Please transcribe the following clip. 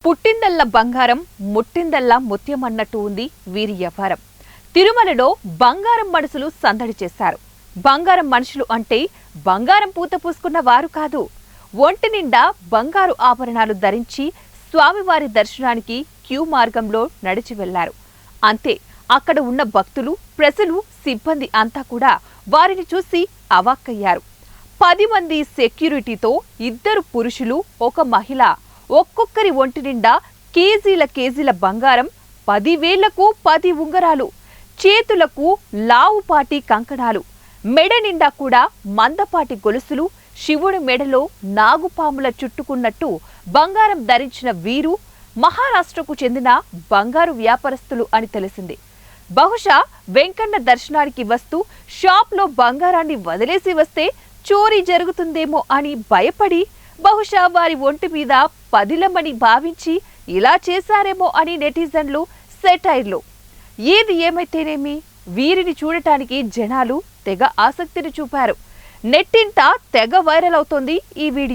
పుట్టిందల్లా బంగారం ముట్టిందల్లా ముత్యం అన్నట్టు ఉంది వీరి వ్యవహారం. తిరుమలలో బంగారం మనుషులు సందడి చేశారు. బంగారం మనుషులు అంటే బంగారం పూత పూసుకున్న వారు కాదు. ఒంటి నిండా బంగారు ఆభరణాలు ధరించి స్వామివారి దర్శనానికి క్యూ మార్గంలో నడిచి వెళ్లారు. అంతే, అక్కడ ఉన్న భక్తులు, ప్రజలు, సిబ్బంది అంతా కూడా వారిని చూసి అవాక్కయ్యారు. 10 మంది సెక్యూరిటీతో 2 పురుషులు, 1 మహిళ, ఒక్కొక్కరి ఒంటి నిండా కేజీల బంగారం, 10 వేళ్లకు 10 ఉంగరాలు, చేతులకు లావుపాటి కంకణాలు, మెడ నిండా కూడా మందపాటి గొలుసులు, శివుడి మెడలో నాగుపాముల చుట్టుకున్నట్టు బంగారం ధరించిన వీరు మహారాష్ట్రకు చెందిన బంగారు వ్యాపారస్తులు అని తెలిసింది. బహుశా వెంకన్న దర్శనానికి వస్తూ షాప్లో బంగారాన్ని వదిలేసి వస్తే చోరీ జరుగుతుందేమో అని భయపడి, బహుశా వారి ఒంటి మీద పదిలమని భావించి ఇలా చేశారేమో అని నెటిజన్లు సెటైర్లు. ఏది ఏమైతేనేమి, వీరిని చూడటానికి జనాలు తెగ ఆసక్తిని చూపారు. నెట్టింట తెగ వైరల్ అవుతోంది ఈ వీడియో.